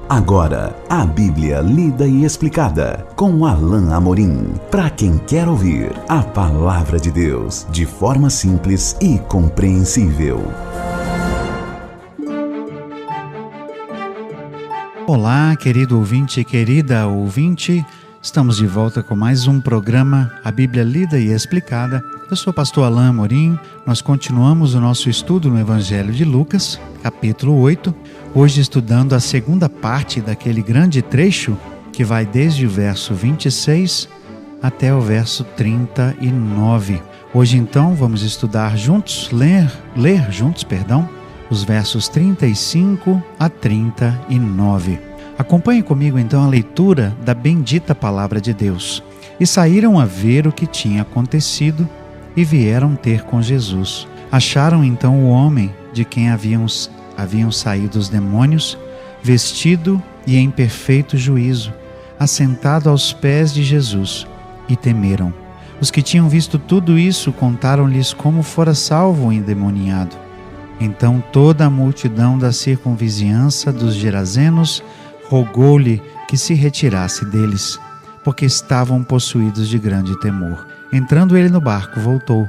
Agora, a Bíblia lida e explicada com Alain Amorim. Para quem quer ouvir a Palavra de Deus de forma simples e compreensível. Olá, querido ouvinte e querida ouvinte. Estamos de volta com mais um programa, a Bíblia lida e explicada. Eu sou o pastor Alain Amorim. Nós continuamos o nosso estudo no Evangelho de Lucas, capítulo 8. Hoje estudando a segunda parte daquele grande trecho que vai desde o verso 26 até o verso 39. Hoje então vamos estudar juntos, ler juntos, os versos 35 a 39. Acompanhe comigo então a leitura da bendita palavra de Deus. E saíram a ver o que tinha acontecido e vieram ter com Jesus. Acharam então o homem de quem haviam saído os demônios, vestido e em perfeito juízo, assentado aos pés de Jesus, e temeram. Os que tinham visto tudo isso contaram-lhes como fora salvo o endemoniado. Então toda a multidão da circunvizinhança dos Gerazenos rogou-lhe que se retirasse deles, porque estavam possuídos de grande temor. Entrando ele no barco, voltou.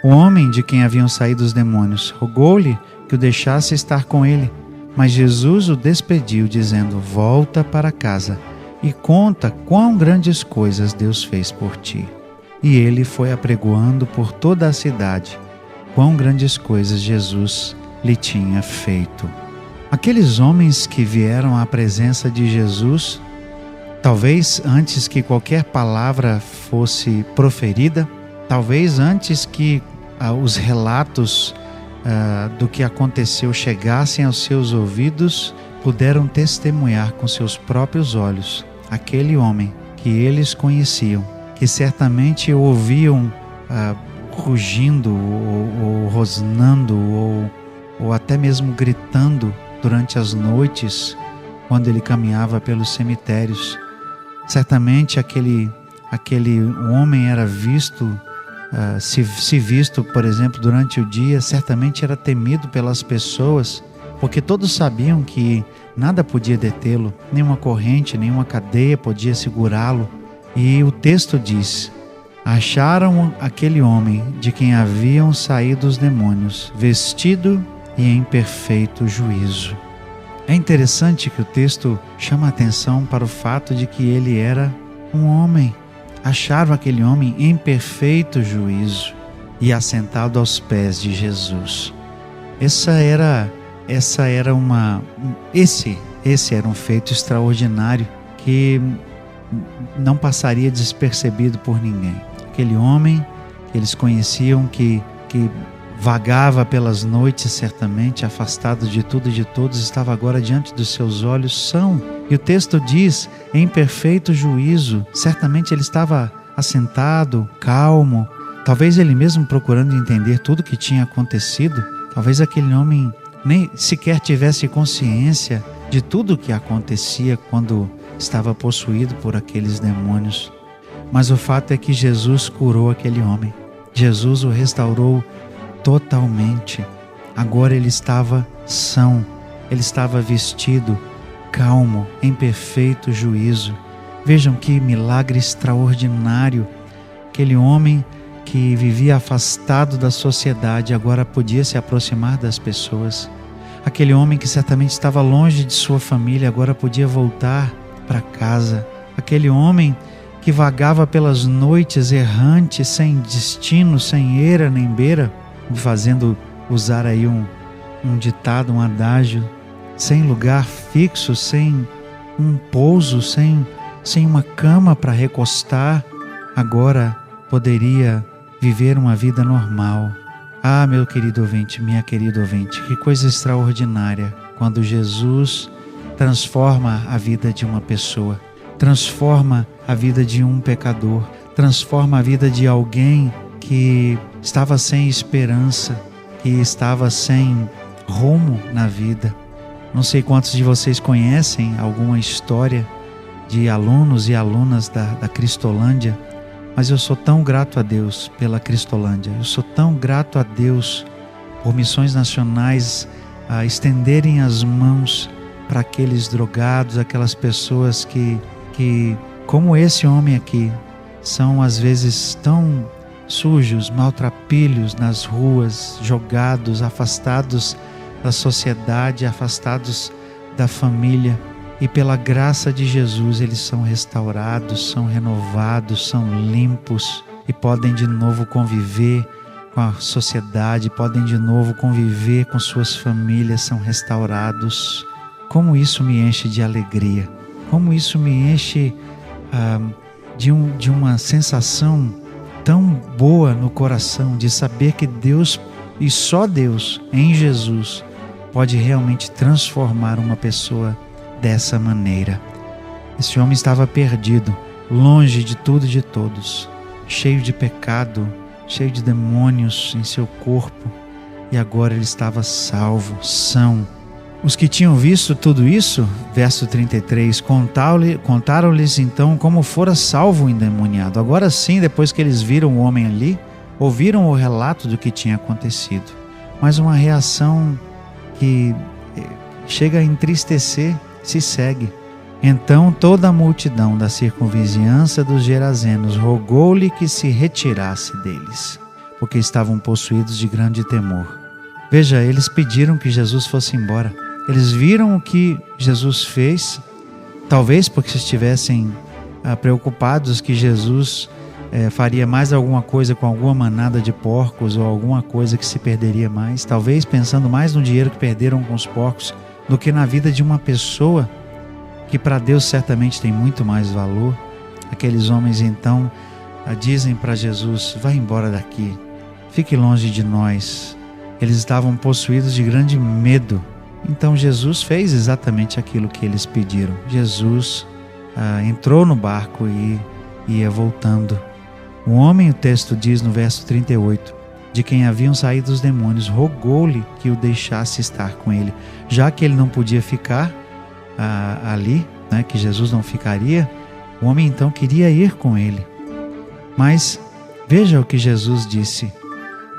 O homem de quem haviam saído os demônios rogou-lhe que o deixasse estar com ele, mas Jesus o despediu, dizendo: volta para casa e conta quão grandes coisas Deus fez por ti. E ele foi apregoando por toda a cidade quão grandes coisas Jesus lhe tinha feito. Aqueles homens que vieram à presença de Jesus, talvez antes que qualquer palavra fosse proferida, talvez antes que os relatos do que aconteceu chegassem aos seus ouvidos, puderam testemunhar com seus próprios olhos aquele homem que eles conheciam, que certamente ouviam rugindo ou rosnando ou até mesmo gritando durante as noites quando ele caminhava pelos cemitérios. Certamente aquele homem era visto, se visto, por exemplo, durante o dia, certamente era temido pelas pessoas, porque todos sabiam que nada podia detê-lo, nenhuma corrente, nenhuma cadeia podia segurá-lo. E o texto diz: acharam aquele homem de quem haviam saído os demônios, vestido e em perfeito juízo. É interessante que o texto chama a atenção para o fato de que ele era um homem. Acharam aquele homem em perfeito juízo e assentado aos pés de Jesus. Esse era um feito extraordinário que não passaria despercebido por ninguém. Aquele homem que eles conheciam, que vagava pelas noites, certamente afastado de tudo e de todos, estava agora diante dos seus olhos são. E o texto diz, em perfeito juízo. Certamente ele estava assentado, calmo, talvez ele mesmo procurando entender tudo o que tinha acontecido. Talvez aquele homem nem sequer tivesse consciência de tudo o que acontecia quando estava possuído por aqueles demônios. Mas o fato é que Jesus curou aquele homem. Jesus o restaurou totalmente. Agora ele estava são, ele estava vestido, calmo, em perfeito juízo. Vejam que milagre extraordinário. Aquele homem que vivia afastado da sociedade agora podia se aproximar das pessoas. Aquele homem que certamente estava longe de sua família agora podia voltar para casa. Aquele homem que vagava pelas noites errante, sem destino, sem eira nem beira, fazendo usar aí um ditado, um adágio, sem lugar fixo, sem um pouso, sem uma cama para recostar, agora poderia viver uma vida normal. Ah, meu querido ouvinte, minha querida ouvinte, que coisa extraordinária quando Jesus transforma a vida de uma pessoa, transforma a vida de um pecador, transforma a vida de alguém que estava sem esperança, que estava sem rumo na vida. Não sei quantos de vocês conhecem alguma história de alunos e alunas da Cristolândia, mas eu sou tão grato a Deus pela Cristolândia, eu sou tão grato a Deus por missões nacionais a estenderem as mãos para aqueles drogados, aquelas pessoas que, como esse homem aqui, são às vezes tão sujos, maltrapilhos nas ruas, jogados, afastados da sociedade, afastados da família. E pela graça de Jesus eles são restaurados, são renovados, são limpos e podem de novo conviver com a sociedade, podem de novo conviver com suas famílias, são restaurados. Como isso me enche de alegria, como isso me enche de uma sensação tão boa no coração, de saber que Deus, e só Deus, em Jesus, pode realmente transformar uma pessoa dessa maneira. Esse homem estava perdido, longe de tudo e de todos, cheio de pecado, cheio de demônios em seu corpo, e agora ele estava salvo, são. Os que tinham visto tudo isso, verso 33, contaram-lhes então como fora salvo o endemoniado. Agora sim, depois que eles viram o homem ali, ouviram o relato do que tinha acontecido. Mas uma reação que chega a entristecer se segue. Então toda a multidão da circunvizinhança dos Gerazenos rogou-lhe que se retirasse deles, porque estavam possuídos de grande temor. Veja, eles pediram que Jesus fosse embora. Eles viram o que Jesus fez, talvez porque estivessem preocupados que Jesus faria mais alguma coisa com alguma manada de porcos ou alguma coisa que se perderia mais, talvez pensando mais no dinheiro que perderam com os porcos do que na vida de uma pessoa que para Deus certamente tem muito mais valor. Aqueles homens então dizem para Jesus: vai embora daqui, fique longe de nós. Eles estavam possuídos de grande medo. Então Jesus fez exatamente aquilo que eles pediram. Jesus entrou no barco e ia voltando. O homem, o texto diz no verso 38, de quem haviam saído os demônios, rogou-lhe que o deixasse estar com ele. Já que ele não podia ficar ali, né, que Jesus não ficaria, o homem então queria ir com ele. Mas veja o que Jesus disse.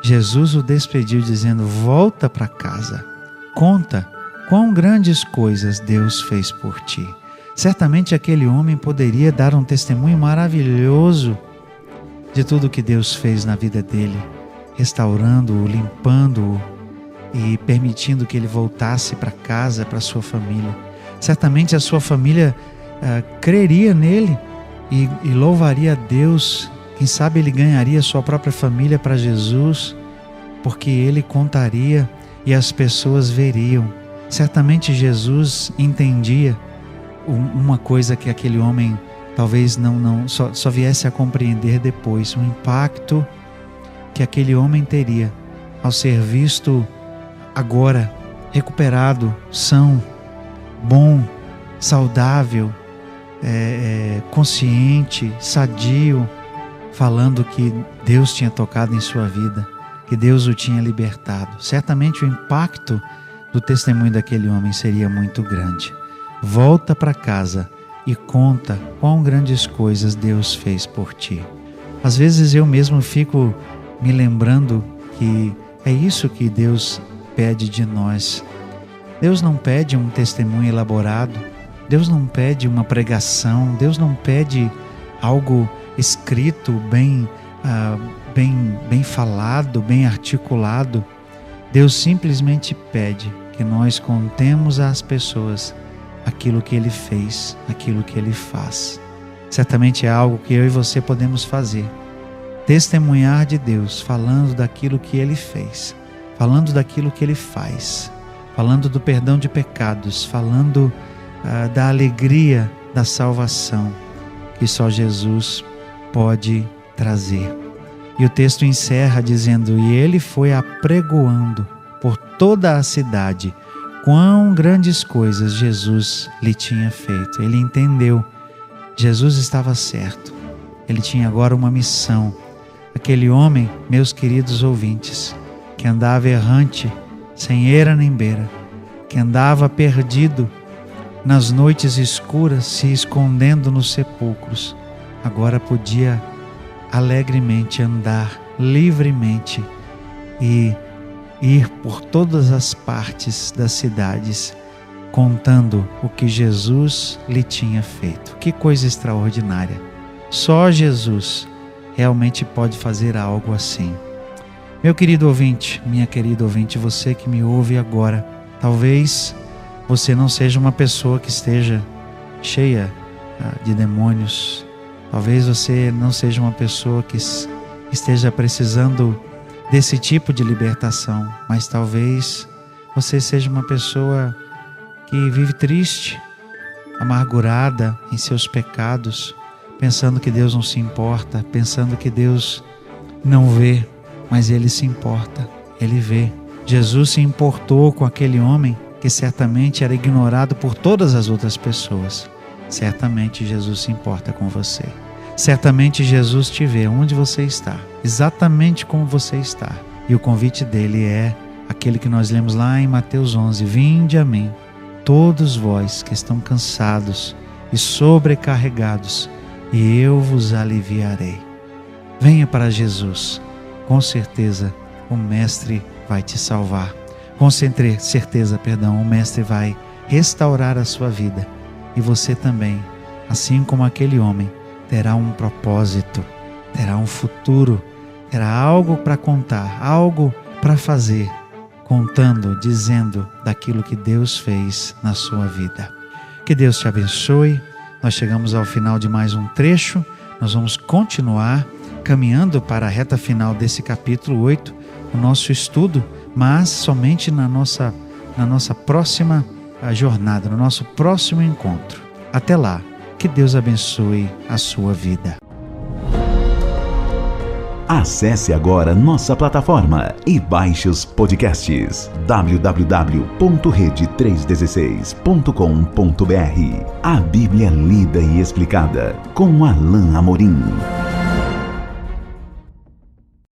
Jesus o despediu dizendo: volta para casa. Conta quão grandes coisas Deus fez por ti. Certamente aquele homem poderia dar um testemunho maravilhoso de tudo que Deus fez na vida dele, restaurando-o, limpando-o e permitindo que ele voltasse para casa, para sua família. Certamente a sua família creria nele e louvaria a Deus. Quem sabe ele ganharia sua própria família para Jesus, porque ele contaria e as pessoas veriam. Certamente Jesus entendia uma coisa que aquele homem talvez só viesse a compreender depois, o impacto que aquele homem teria ao ser visto agora recuperado, são, bom, saudável, consciente, sadio, falando que Deus tinha tocado em sua vida, que Deus o tinha libertado. Certamente o impacto do testemunho daquele homem seria muito grande. Volta para casa e conta quão grandes coisas Deus fez por ti. Às vezes eu mesmo fico me lembrando que é isso que Deus pede de nós. Deus não pede um testemunho elaborado, Deus não pede uma pregação, Deus não pede algo escrito, bem falado, bem articulado. Deus simplesmente pede que nós contemos às pessoas aquilo que Ele fez, aquilo que Ele faz. Certamente é algo que eu e você podemos fazer. Testemunhar de Deus, falando daquilo que Ele fez, falando daquilo que Ele faz, falando do perdão de pecados, falando da alegria da salvação que só Jesus pode trazer. E o texto encerra dizendo: e ele foi apregoando por toda a cidade quão grandes coisas Jesus lhe tinha feito. Ele entendeu, Jesus estava certo, ele tinha agora uma missão. Aquele homem, meus queridos ouvintes, que andava errante, sem eira nem beira, que andava perdido nas noites escuras, se escondendo nos sepulcros, agora podia alegremente andar livremente e ir por todas as partes das cidades contando o que Jesus lhe tinha feito. Que coisa extraordinária! Só Jesus realmente pode fazer algo assim. Meu querido ouvinte, minha querida ouvinte, você que me ouve agora, talvez você não seja uma pessoa que esteja cheia de demônios. Talvez você não seja uma pessoa que esteja precisando desse tipo de libertação, mas talvez você seja uma pessoa que vive triste, amargurada em seus pecados, pensando que Deus não se importa, pensando que Deus não vê, mas Ele se importa, Ele vê. Jesus se importou com aquele homem que certamente era ignorado por todas as outras pessoas. Certamente Jesus se importa com você. Certamente Jesus te vê onde você está, exatamente como você está. E o convite dele é aquele que nós lemos lá em Mateus 11: Vinde a mim, todos vós que estão cansados e sobrecarregados, e eu vos aliviarei. Venha para Jesus. Com certeza o Mestre vai te salvar. Com certeza, o Mestre vai restaurar a sua vida. E você também, assim como aquele homem, terá um propósito, terá um futuro, terá algo para contar, algo para fazer, contando, dizendo daquilo que Deus fez na sua vida. Que Deus te abençoe. Nós chegamos ao final de mais um trecho. Nós vamos continuar caminhando para a reta final desse capítulo 8, o nosso estudo, mas somente na nossa próxima jornada, no nosso próximo encontro. Até lá, que Deus abençoe a sua vida. Acesse agora nossa plataforma e baixe os podcasts www.rede316.com.br. A Bíblia lida e explicada com Alain Amorim.